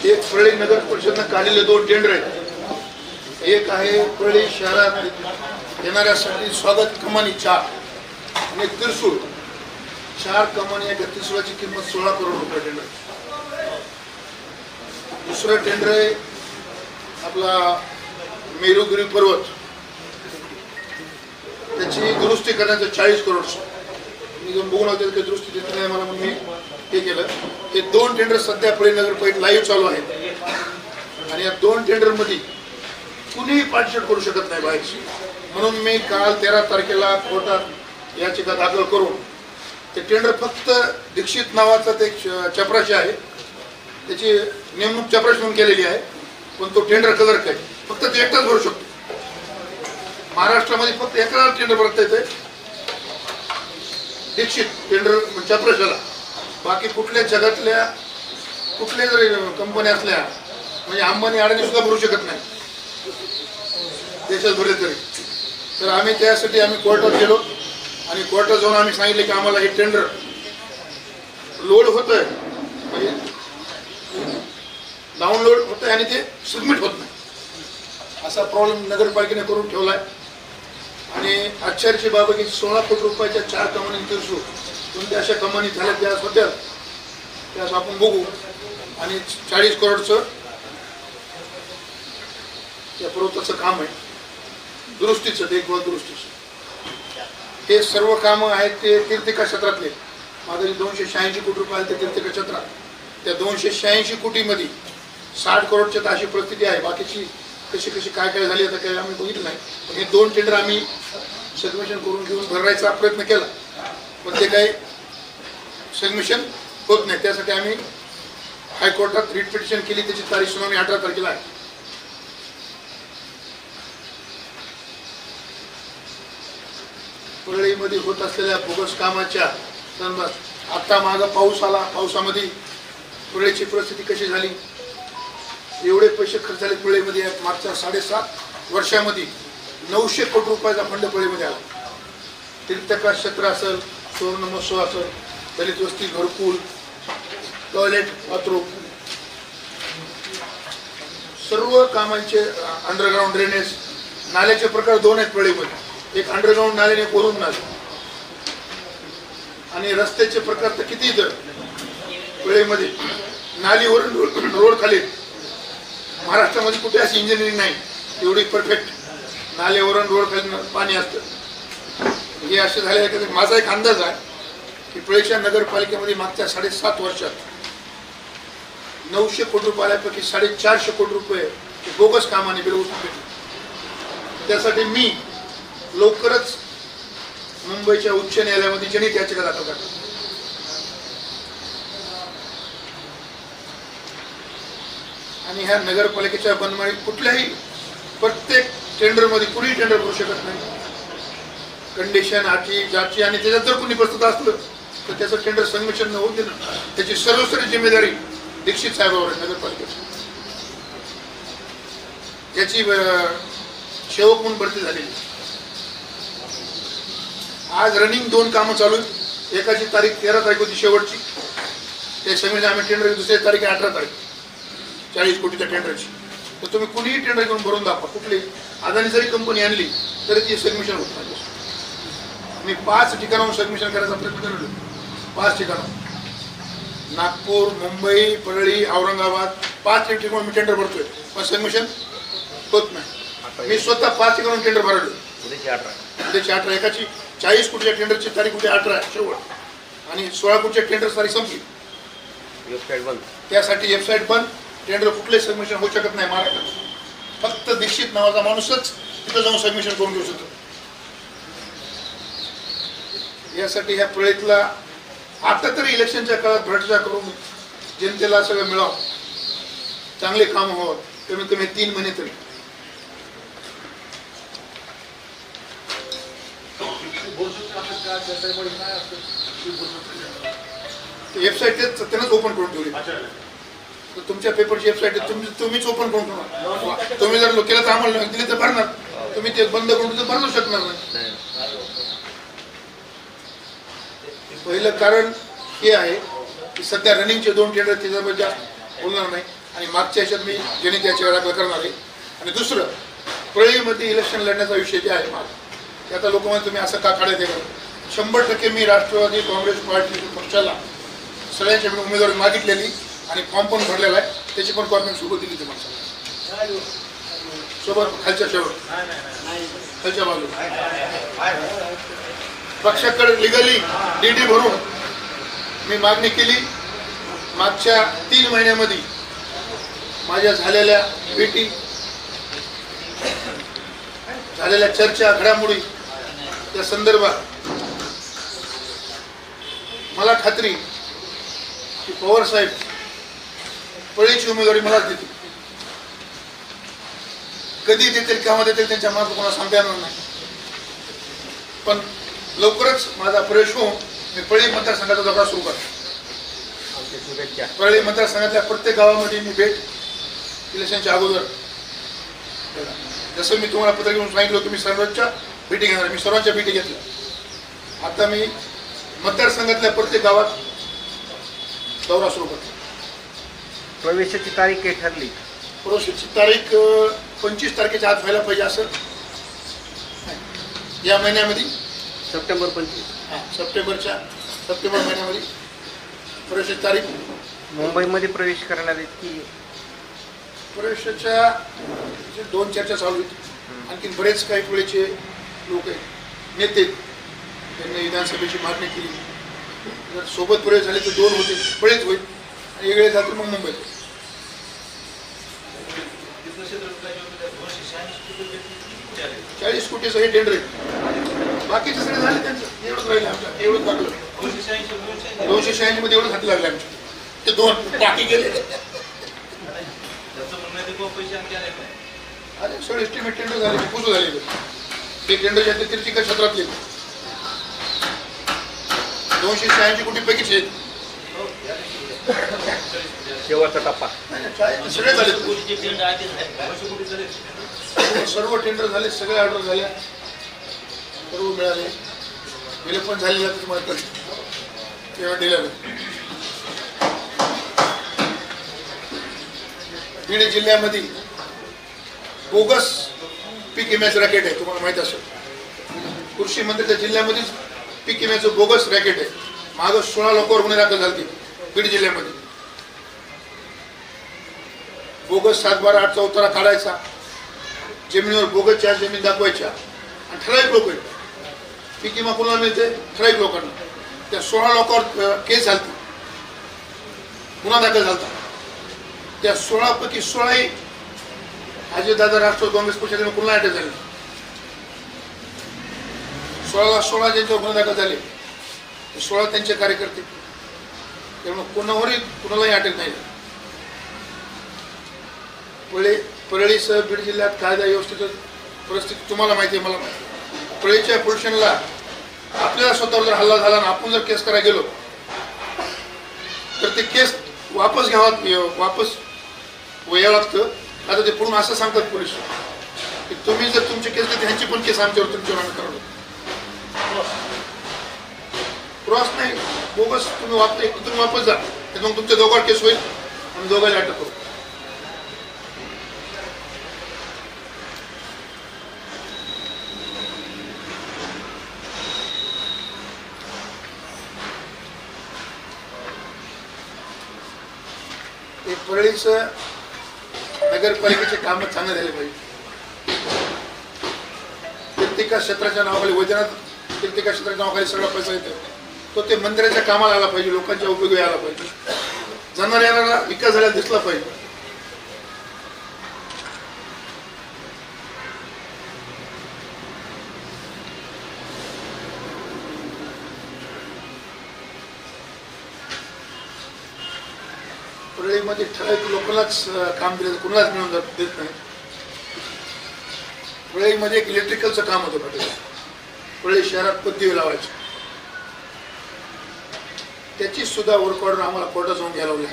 एक परळी नगर परिषदनं काढलेले 2 टेंडर आहेत. एक आहे परळी शहरात येणाऱ्यासाठी स्वागत कमानी 4 आणि त्रिसूळ 4 कमानी या त्रिसूळाची किंमत 16 करोड रुपये टेंडर. दुसरं टेंडर आहे आपला मेरुगिरी पर्वत, त्याची दुरुस्ती करण्याचं 40 करोड. मी जाऊन बघून होते की दुरुस्ती देत नाही मला, म्हणून मी हे केलं. हे 2 टेंडर सध्या परळी नगर परिषद लाईव्ह चालू आहेत आणि या 2 टेंडरमध्ये कुणीही पार्टिसिपेट करू शकत नाही बाहेरची. म्हणून मी काल 13 तारखेला कोर्टात याचिका दाखल करून ते टेंडर फक्त दीक्षित नावाचा ते चपराशी आहे, त्याची नेमणूक चपराशी म्हणून केलेली आहे, पण तो टेंडर क्लर्क आहे, फक्त ते एकटाच भरू शकतो. महाराष्ट्रामध्ये फक्त एका टेंडर भरता येते दीक्षित टेंडर चपराशाला. बाकी कुठल्या जगातल्या कुठल्या जरी कंपन्या असल्या म्हणजे अंबानी अडाणी सुद्धा भरू शकत नाही देशात भरले तरी. तर आम्ही त्यासाठी कोर्टात गेलो आणि कोर्टात जाऊन आम्ही सांगितले की आम्हाला हे टेंडर लोड होतंय, म्हणजे डाउनलोड होतंय आणि ते सबमिट होत नाही, असा प्रॉब्लेम नगरपालिकेने करून ठेवलाय. आणि आश्चर्याची बाब की 16 कोटी रुपयाच्या 4 कमानी त्रिसूळ कोणत्या अशा कमानी झाल्या त्या होत्या त्यास आपण बघू. आणि 40 करोडचं त्या पर्वताचं काम आहे, दुरुस्तीचं, देखभाल दुरुस्तीचं. हे सर्व कामं आहेत ते तीर्थका क्षेत्रातले. माझे 286 कोटी रुपये आहेत ते तीर्थका क्षेत्रात. त्या 286 कोटीमध्ये 60 करोडच्या अशी परिस्थिती आहे. बाकीची कशी काय झाली आता काय आम्ही बघितलं नाही. पण हे 2 टेंडर आम्ही सबमिशन करून घेऊन भरायचा प्रयत्न केला, पण ते काही सबमिशन होत नाही. त्यासाठी आम्ही हायकोर्टात रिट पिटिशन केली, त्याची तारीख सुनावणी 18 तारखेला आहे. परळीमध्ये होत असलेल्या बोगस कामाच्या संदर्भात आता मागं पाऊस आला, पावसामध्ये परळीची परिस्थिती कशी झाली, एवढे पैसे खर्च झाले परळीमध्ये. मागच्या 7.5 वर्षामध्ये 900 कोटी रुपयाचा फंड परळीमध्ये आला. तीर्थका क्षेत्र असेल, सुवर्ण महोत्सव असेल, दलित वस्ती, घरकुल, टॉयलेट, बाथरूम, सर्व कामांचे, अंडरग्राऊंड ड्रेनेज, नाल्याचे प्रकार 2 आहेत परळीमध्ये, एक अंडरग्राऊंड नाले आणि एक वरून नाले. आणि रस्त्याचे प्रकार तर किती तर परळीमध्ये नालीवरून रोड खाली. महाराष्ट्रामध्ये कुठे अशी इंजिनिअरिंग नाही एवढी परफेक्ट, नाल्यावरून रोड खाली पाणी असतं. हे असे झाले आहे की माझा एक अंदाज आहे की परळीच्या नगरपालिकेमध्ये मागच्या 7.5 वर्षात 900 कोटी रुपयापैकी 450 कोटी रुपये बोगस कामाने बिल उचलून घेतले. त्यासाठी मी लवकरच मुंबईच्या उच्च न्यायालयामध्ये जनहित याचिका दाखल करतो. आणि ह्या नगरपालिकेच्या बनमाळीत कुठल्याही प्रत्येक टेंडरमध्ये कुणीही टेंडर करू शकत नाही. कंडिशन, अटी, जाती आणि त्याच्यात जर कुणी प्रस्तुत असलं तर त्याचं टेंडर सबमिशन न होऊ देणं, त्याची सर्वस्वी जिम्मेदारी दीक्षित साहेबांवर आहे नगरपालिकेची. याची सेवक म्हणून भरती झालेली. आज रनिंग 2 कामं चालू आहेत. एकाची तारीख 13 तारीख होती शेवटची, ते सबमिट आम्ही टेंडर. दुसरी तारीख 18 तारीख 40 कोटीच्या टेंडरची. तर तुम्ही कुणीही टेंडर घेऊन भरून दाखवा, कुठली अदानी जरी कंपनी आणली तरी ती सबमिशन होत नाही. मी 5 ठिकाणाहून सबमिशन करायचा प्रयत्न करतो, 5 ठिकाणाहून, नागपूर, मुंबई, परळी, औरंगाबाद, 5 ठिकाणून मी टेंडर भरतोय, पण सबमिशन होत नाही. मी स्वतः 5 ठिकाणून टेंडर भरलो. उद्याची 18 एकाची 40 कोटीच्या टेंडरची तारीख उद्या 18 आहे शेवट, आणि 16 कोटीच्या टेंडर तारीख संपली. वेबसाईट बंद, त्यासाठी वेबसाईट बंद. टेंडर कुठलेही सबमिशन होऊ शकत नाही महाराष्ट्रात. फक्त दीक्षित नावाचा माणूसच तिथं जाऊन सबमिशन करून घेऊ शकतो. यासाठी ह्या परळीतला आता तरी इलेक्शनच्या काळात भ्रष्टाचार करून जनतेला सगळं मिळावं, चांगले काम व्हावं, कमीत कमी 3 महिने तरी. वेबसाईट त्यांनाच ओपन करून ठेवली. तुमच्या पेपरची वेबसाईट तुम्हीच ओपन करून ठेवणार. तुम्ही जर केलं तर आम्हाला दिली तर भरणार, तुम्ही ते बंद करून तर भरू शकणार नाही. पहिलं कारण हे आहे की सध्या रनिंगचे 2 टेंडर त्याच्याबद्दल जास्त बोलणार नाही. आणि मागच्या ह्याच्यात मी जनित याचिका दाखल करणार आहे. आणि दुसरं, परळीमध्ये इलेक्शन लढण्याचा विषय जे आहे माझा, ते आता लोक म्हणतात तुम्ही असं का काढायचं आहे? 100% मी राष्ट्रवादी काँग्रेस पार्टी पक्षाला सगळ्यांच्या मी उमेदवारी मागितलेली आणि फॉर्म पण भरलेला आहे. त्याची पण कॉर्मेंट सोबत दिली ती माणसाला सोबत खालच्या बाजूला पक्षाकडे लिगली डीडी भरून मी मागणी केली. मागच्या 3 महिन्यामध्ये माझ्या झालेल्या भेटी, झालेल्या चर्चा, घडामोडी त्या संदर्भात मला खात्री की पवार साहेब परळीची उमेदवारी मलाच देतील. कधी देतील, केव्हा देतील त्यांच्या मनात कोणाला सांगता येणार नाही. पण लवकरच माझा प्रवेश होऊन मी परळी मतदारसंघाचा दौरा सुरू करतो. परळी मतदारसंघातल्या प्रत्येक गावामध्ये मी भेट इलेक्शनच्या अगोदर, जसं मी तुम्हाला पत्र घेऊन सांगितलं तुम्ही सर्वांच्या भेटी घेणार, मी सर्वांच्या भेटी घेतल्या. आता मी मतदारसंघातल्या प्रत्येक गावात दौरा सुरू करतो. प्रवेशाची तारीख काही ठरली? प्रवेशाची तारीख 25 तारखेच्या आत व्हायला पाहिजे असं या महिन्यामध्ये, सप्टेंबर 25. सप्टेंबर महिन्यामध्ये प्रवेशाची तारीख. मुंबईमध्ये प्रवेश करणार आहेत की? प्रवेशाच्या 2 चर्चा चालू आहेत. आणखी बरेच काही पुढेचे लोक आहेत, नेते, त्यांनी विधानसभेची मागणी केली. जर सोबत प्रवेश झाले तर 2 होते, बरेच होईल आणि वेगळे जातील मग मुंबईत. 40 कोटीचं हे टेंडर आहे. बाकीचे सगळे झाले त्यांचं, एवढंच राहिलं आमच्या, एवढंच लागलं. 286 मध्ये एवढंच हाती लागले आमचे, ते 2 बाकी गेले. अरे सगळे एस्टिमेट टेंडर झाले, पुजू झाले. ते टेंडर जे तिरचिका क्षेत्रातले 286 कोटीपैकीच आहेत. शेवटचा टप्पा सगळे झाले, सर्व टेंडर झाले, सगळे ऑर्डर झाल्या, सर्व मिळाले. बिल पण झालेलं आहे तुम्हाला तेव्हा दिलेलं. बीड जिल्ह्यामध्ये बोगस पीक विम्याचं रॅकेट आहे, तुम्हाला माहित असेल. कृषी मंत्र्याच्या जिल्ह्यामध्येच पीक विम्याचं बोगस रॅकेट आहे. मागं 16 लोकांवर गुन्हे दाखल झाले बीड जिल्ह्यामध्ये. बोगस 7/12/8चा उतारा काढायचा, जमिनीवर बोगसच्या जमीन दाखवायच्या आणि ठराविक लोक आहेत. पीक विमा कोणाला मिळते? ठराविक लोकांना. त्या 16 लोकांवर केस झाली, गुन्हा दाखल झाला. त्या 16 पैकी 16 अजितदादा राष्ट्रवादी काँग्रेस पक्षाने कुणाला अटक झाली. 16 ज्यांच्यावर गुन्हे दाखल झाले ते 16 त्यांचे कार्यकर्ते. त्यामुळे कोणावरही कुणालाही अटक नाही. परळीसह बीड जिल्ह्यात कायदा व्यवस्थेची परिस्थिती तुम्हाला माहिती आहे, मला माहिती आहे. परळीच्या पोलीस स्टेशनला आपल्याला स्वतःवर जर हल्ला झाला आणि आपण जर केस करायला गेलो तर ते केस वापस वापस यावं लागतं. आता ते पूर्ण असं सांगतात पोलीस की तुम्ही जर तुमची केस घेतली ह्यांची पण केस आमच्यावर तुमच्यावर आम्ही करावं. क्रॉस नाही, बोगस तुम्ही वापस जा, मग तुमच्या दोघांवर केस होईल आणि दोघांना अटक करू. परळीचं नगरपालिकेचे काम चांगले झाले पाहिजे. कीर्तिका क्षेत्राच्या नावाखाली, वैद्यनाथ कीर्तिका क्षेत्राच्या नावाखाली सगळा पैसा येतो, तो ते मंदिराच्या कामाला आला पाहिजे, लोकांच्या उपयोगी आला पाहिजे, जाणाऱ्याला विकास झालेला दिसला पाहिजे. परळीमध्ये ठराविक लोकांनाच काम दिलं, कुणालाच मिळून देत नाही. परळीमध्ये एक इलेक्ट्रिकलचं काम होतं पाटील. परळी शहरात पदवी लावायची, त्याची सुद्धा वर्क ऑर्डर आम्हाला कोर्टात जाऊन घ्यायला लागली.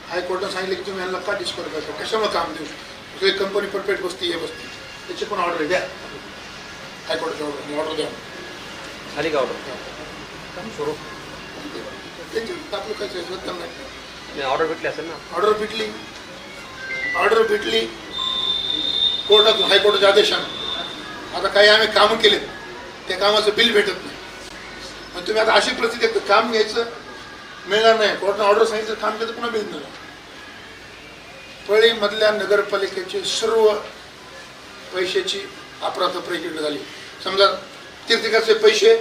हायकोर्टात सांगितलं की तुम्ही यांना का डिस्कवर करता, कशामुळे काम देऊ, कंपनी परफेक्ट बसती, हे बसती, त्याची पण ऑर्डर द्या. हायकोर्टाची ऑर्डर द्या. खाली का ऑर्डर त्यांची आपलं काय रत्न नाही. ऑर्डर भेटली असेल ना. ऑर्डर भेटली कोर्टात, हायकोर्टाच्या आदेशानं. आता काही आम्ही कामं केलेत, त्या कामाचं बिल भेटत नाही. पण तुम्ही आता अशी परिस्थिती आहे, काम घ्यायचं मिळणार नाही, कोर्टानं ऑर्डर सांगितलं काम घ्यायचं पुन्हा बिल मिळणार. परळीमधल्या नगरपालिकेचे सर्व पैशाची अफरातफरी इकडे झाली. समजा तीर्थकाचे पैसे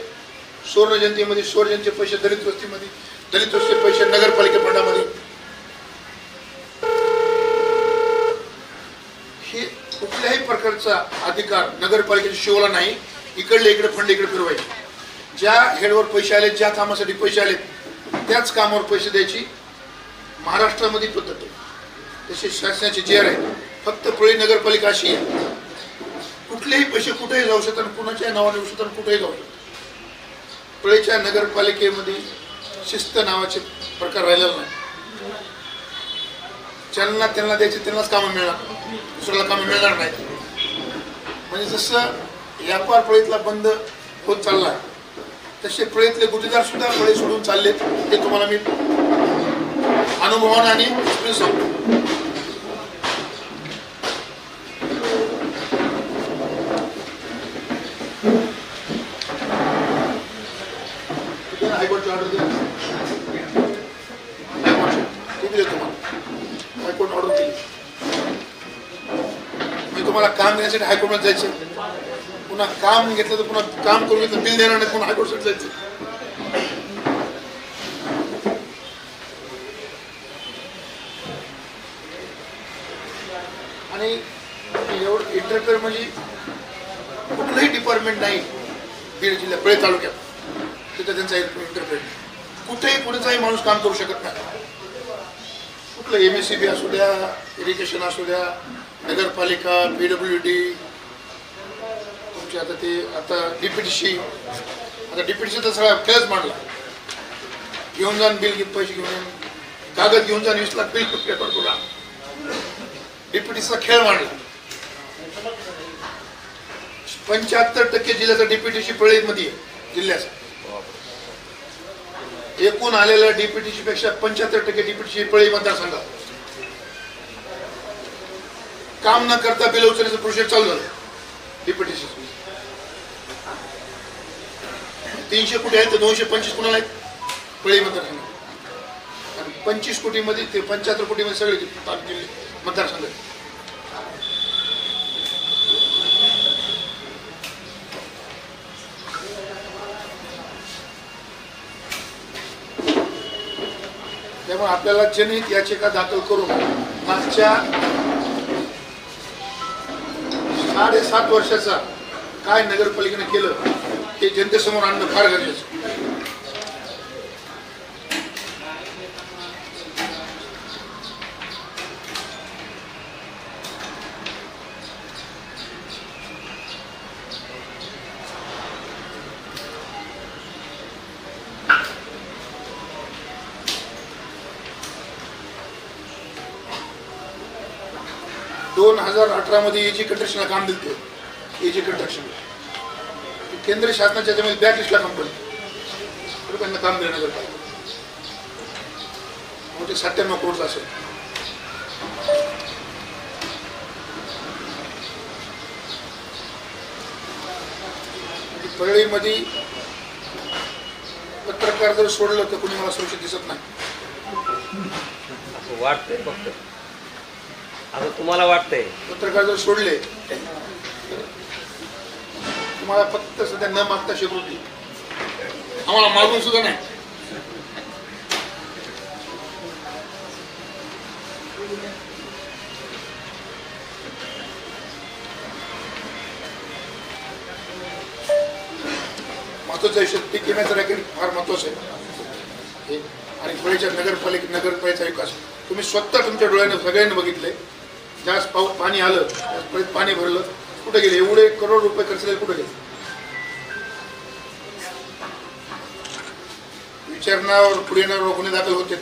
सुवर्ण जयंतीमध्ये, सुवर्ण जयंतीचे पैसे दलित वस्तीमध्ये, दलित वस्तीचे पैसे नगरपालिका फंडामध्ये. हे कुठल्याही प्रकारचा अधिकार नगरपालिकेच्या शिवला नाही. इकडले इकडे फंड इकडे फिरवायचे. ज्या हेडवर पैसे आले, ज्या कामासाठी पैसे आले त्याच कामावर पैसे द्यायची महाराष्ट्रामध्ये पद्धत आहे. तसे शासनाची जेर आहे. फक्त परळी नगरपालिका अशी आहे, कुठलेही पैसे कुठेही जाऊ शकतात, कुणाच्या नावाने येऊ शकतात, कुठेही जाऊ शकतात. परळीच्या नगरपालिकेमध्ये शिस्त नावाचे प्रकार राहिलेला नाही. ज्यांना त्यांना द्यायचे त्यांनाच कामं मिळणार, दुसऱ्याला कामं मिळणार नाही. म्हणजे जसं व्यापार परळीतला बंद होत चालला, तसे परळीतले गुन्हेगार सुद्धा परळी सोडून चाललेत. हे तुम्हाला मी अनुभवानं आणि एक्सपिरियन्स सांगतो. हायकोर्टची ऑर्डर दिली, हायकोर्टची दिली तुम्हाला, हायकोर्ट ऑर्डर केली. मी तुम्हाला काम घेण्यासाठी हायकोर्टमध्ये जायचं, पुन्हा काम घेतलं तर पुन्हा काम करून घेतलं बिल देणार नाही, पुन्हा हायकोर्टसाठी जायचं. आणि एवढं इंटरफेअर म्हणजे कुठलंही डिपार्टमेंट नाही बीड जिल्ह्यात, परळी तालुक्यात, तिथं त्यांचा इंटरफेअर. कुठेही कुठेचाही माणूस काम करू शकत नाही. कुठलं MSCB असू द्या, इरिगेशन असू द्या, नगरपालिका, PWD, तुमचे आता DPTC. आता DPTC तर सगळा खेळच मांडला. घेऊन जाण बिल, पैसे घेऊन येऊन, कागद घेऊन जाण 20 लाख बिल पेपर तुला. DPTCचा खेळ मांडला. 75% जिल्ह्याचा DPTC परळीमध्ये आहे जिल्ह्याचा. एकूण आलेल्या DPTC पेक्षा 75% DPTC परळी मतदारसंघात. काम न करता बिल उचलण्याचं प्रोजेक्ट चालू झालं DPTC. 300 कोटी आहेत तर 225 कुणाला आहेत परळी मतदारसंघात. आणि 25 कोटीमध्ये ते 75 कोटीमध्ये सगळे जिल्हे मतदारसंघ आहेत. त्यामुळे आपल्याला जनहित याचिका दाखल करून मागच्या 7.5 वर्षाचा काय नगरपालिकेने केलं हे जनतेसमोर आणणं फार गरजेचं. मध्ये एजी कंस्ट्रक्शनला काम दिलं. एजी कंस्ट्रक्शन केंद्र शासनाच्या त्यामध्ये बॅकलिस्टला कंपनी त्यांना काम देण्याचं पाहिजे. मोठे 97 कोटी असेल. परळीमध्ये पत्रकार जर सोडलं तर कोणी मला सुरक्षित दिसत नाही असं वाटतंय. फक्त असं तुम्हाला वाटतंय. पत्रकार जर सोडले तुम्हाला फक्त सध्या न मागता शेवटी आम्हाला मागून सुद्धा नाही. महत्वाचं आहे पीक विम्याचं रॅकेट फार महत्वाचं आहे. आणि परळीच्या नगरपालिकेचा विकास तुम्ही स्वतः तुमच्या डोळ्याने सगळ्यांनी बघितले. जास्त पाऊस पाणी आलं, परळीत पाणी भरलं, कुठे गेले एवढे करोड रुपये खर्च केले, कुठे गेले? विचारणावर पुढे येण्यावर गुन्हे दाखल होते.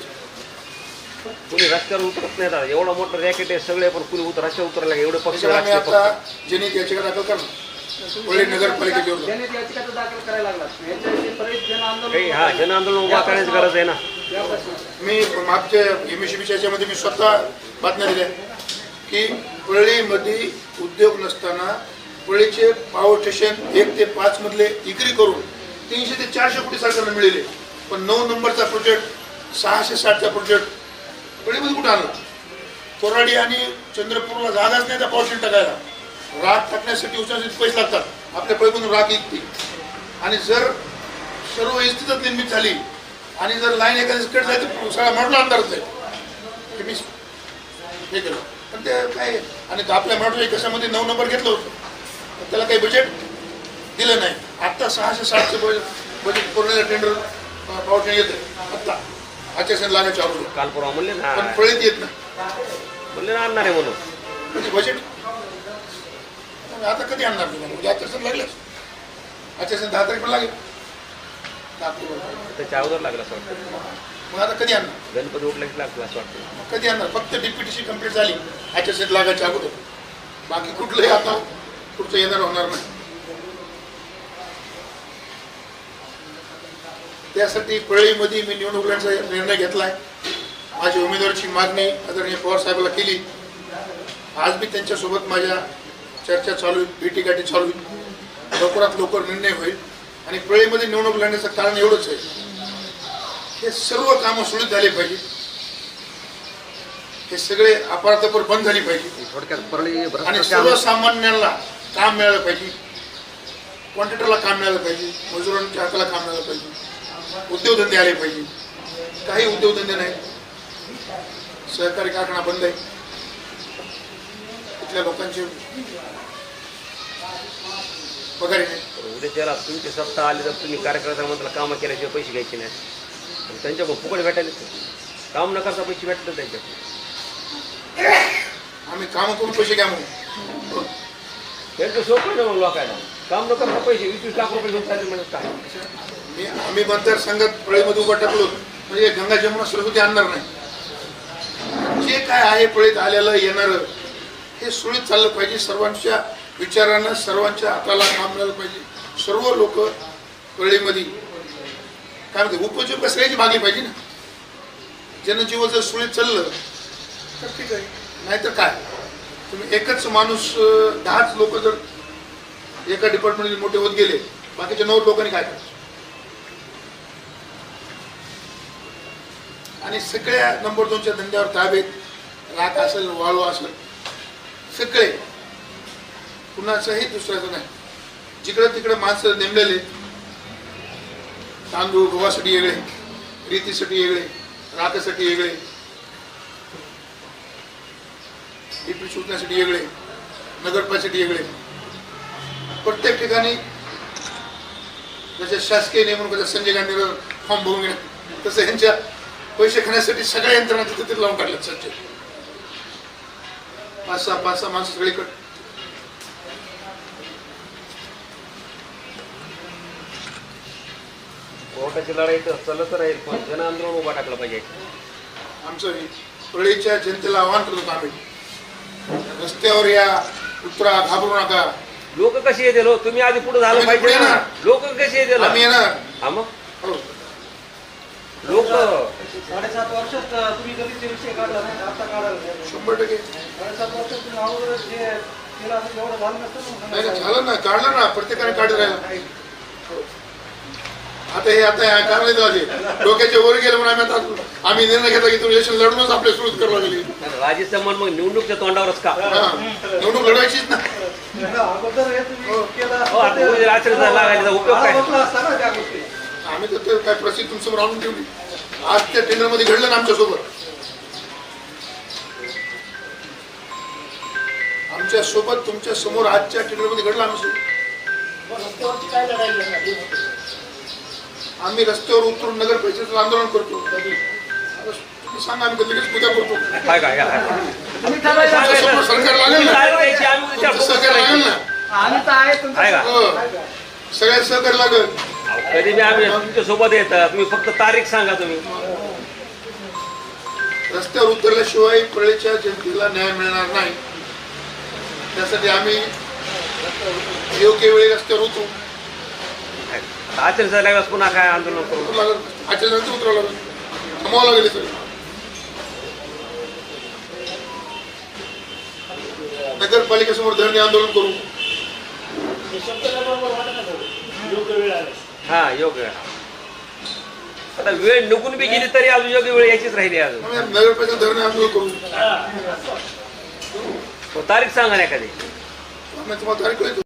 कुणी रस्त्यावर उतरत नाही. दादा एवढा मोठा रॅकेट आहे सगळे, पण कुणी रस्त्यावर उतरायला एवढे पक्ष. आम्ही आता जनहित याचिका दाखल करणार परळी नगरपालिकेवर. जन आंदोलन उभा करण्याची गरज आहे ना. मी मागच्या MSCBच्या याच्यामध्ये मी स्वतः बातम्या दिल्या की परळीमध्ये उद्योग नसताना परळीचे पॉवर स्टेशन 1 ते 5 मधले इकरी करून 300 ते 400 कोटी सरकारला मिळाले, पण 9 नंबरचा प्रोजेक्ट 660चा प्रोजेक्ट परळीमध्ये कुठं आणला? कोराडी आणि चंद्रपूरला जागाच नाही त्या पॉवर स्टेशन टाकायला. राख टाकण्यासाठी उचलण्यासाठी पैसे लागतात. आपल्या परळीमधून राख इकते आणि जर सर्व स्थितीच निर्मित झाली आणि जर लाईन एखादी कट झाली तर सगळा मराठा अंधारच आहे. हे मी हे केलं पण ते काय आणि आपल्या मराठा कशामध्ये 9 नंबर घेतलं होतं, पण त्याला काही बजेट दिलं नाही. आत्ता 660चं बजेट पूर्ण टेंडर पावठे येते आत्ता आचारसंहिता लागण्याच्या अगोदर. काल परवा म्हणले ना, पण फळीत येत नाही म्हणले ना आणणार आहे म्हणून. म्हणजे बजेट आता कधी आणणार तुम्हाला? म्हणजे आचारसंहिता लागल्यास आचारसंहिता 10 तारीख पण लागेल. त्याच्या अगोदर लागला असं वाटतं. मग आता कधी आणणार? गणपती उठला की लागला असं वाटतं. मग कधी आणणार? फक्त DPTC कंप्लीट झाली आचारसंहिता लागायच्या अगोदर. बाकी कुठलंही आता पुढचं येणार होणार नाही. त्यासाठी परळीमध्ये मी निवडणूक लढण्याचा निर्णय घेतलाय. माझी उमेदवारीची मागणी आदरणीय पवार साहेबांना केली. आज मी त्यांच्यासोबत माझ्या चर्चा चालू आहे, भेटीगाठी चालू आहे. लवकरात लवकर निर्णय होईल आणि परळीमध्ये निवडणूक लढण्याचं कारण एवढंच आहे, हे सर्व कामं सुरळीत झाले पाहिजे. हे सगळे अपारतपर बंद झाली पाहिजे थोडक्यात परळी आणि सर्वसामान्यांना काम मिळालं पाहिजे. कॉन्ट्रॅक्टरला काम मिळालं पाहिजे, मजुरांच्या हाताला काम मिळालं पाहिजे, उद्योगधंदे आले पाहिजे. काही उद्योगधंदे नाही, सहकारी कारखाना बंद आहे. इथल्या लोकांचे पगार नाही. उद्या त्याला तुमची सत्ता आली तर तुम्ही कार्यकर्त्यांमधला कामं केल्याशिवाय पैसे घ्यायचे नाही. आणि त्यांच्याकडून फुकट भेटायला काम न करता पैसे भेटले त्यांच्याकडून. आम्ही काम करून पैसे घ्या म्हणून त्यांचं सोपं ना मग लोकांना काम न करता पैसे 21 लाख रुपये घेऊन चालले म्हणजे काय. आम्ही मतदारसंघात परळीमध्ये उभा टाकलो म्हणजे गंगा जमुना सरस्वती आणणार नाही. जे काय आहे परळीत आलेलं येणारं हे सुरळीत चाललं पाहिजे. सर्वांच्या विचारानं सर्वांच्या हाताला काम मिळालं पाहिजे. सर्व लोक परळीमध्ये काय म्हणते उपजीविका सगळ्याची मागली पाहिजे ना. जनजीवन जर सुरळीत चाललं तर ठीक आहे, नाहीतर काय तुम्ही एकच माणूस 10च लोक जर एका डिपार्टमेंटमध्ये मोठे होत गेले, बाकीच्या 9 लोकांनी काय करायचं? आणि सगळ्या नंबर 2च्या धंद्यावर ताबेत राख असेल, वाळू असेल, सगळे कुणाचंही दुसऱ्याचं नाही. जिकडं तिकडं माणसं नेमलेले, तांदूळ गव्हासाठी वेगळे, रीतीसाठी वेगळे, राखासाठी वेगळे, डीपी शोधण्यासाठी वेगळे, नगरपालिकेसाठी वेगळे. प्रत्येक ठिकाणी जसे शासकीय नेमणुकीचा संजय गांधी फॉर्म भरून घेणे तसं यांच्या पैसे खाण्यासाठी सगळ्या यंत्रणा तिथे लावून काढल्यात. सच्चे 5-6 माणसं सगळीकडे. कोर्टाची लढाई तर चालत राहील, पण जन आंदोलन उभा टाकलं पाहिजे. आमचं परळीच्या जनतेला आव्हान करतो आम्ही, रस्त्यावर या, उतरा, घाबरू नका. लोक कशी येतील? तुम्ही आधी पुढे झालं पाहिजे ना. लोक कशी येतील? आम्ही येणार. हा मग हो. लोक 7.5 वर्षात तुम्ही कधीचे विषय काढला नाही, आता काढायला 100%. 7.5 वर्षात तुम्ही अगोदर जे केलं असं एवढं झालं नसतं नाही नाही, झालं ना, काढलं ना, प्रत्येकाने काढत राहिलं. आता हे आता कारण झाले डोक्याच्या वर गेलं म्हणून आम्ही निर्णय घेतला की तुम्ही इलेक्शन लढूनच आपले सुरू करावं लागेल. राजेचं मन मग निवडणूकच्या तोंडावरच का? निवडणूक लढवायचीच ना. अगोदर हे तुम्ही केलं आचरण लागायचा उपयोग काय? असता ना त्या गोष्टी. आम्ही तर ते काय प्रसिद्ध तुमच्यासमोर आणून ठेवली. आज त्या टेंडर मध्ये घडलं ना आमच्यासोबत. आमच्या सोबत तुमच्या समोर आजच्या टेंडर मध्ये घडलं. रस्त्यावरची काय लढाई? आम्ही रस्त्यावर उतरून नगर परिषदेचं आंदोलन करतो. तुम्ही सांगा, आम्ही लगेच पूजा करतो. काय काय समोर सरकार लागेल ना, सहकार्य लागेल ना. आम्ही तर आहे तुमच्या सगळ्या सहकार्य लागेल. कधी बी आम्ही तुमच्या सोबत येतात. तुम्ही फक्त तारीख सांगा. तुम्ही रस्त्यावर उतरल्याशिवाय परळीच्या जनतेला न्याय मिळणार नाही. त्यासाठी आम्ही योग्य वेळी रस्त्यावर उतरू. आचरण झाल्यावर पुन्हा काय आंदोलन करू? आचरणानंतर उतरावं लागेल. थांबावं लागेल सर. नगरपालिकेसमोर धरणे आंदोलन करू. हा योग्य वेळ. आता वेळ निघून बी गेली तरी अजून योग्य वेळ याचीच राहिली अजून. नगरपालिका धरणे आंदोलन करू. तारीख सांगा ना एखादी. तुम्हाला तारीख कळली.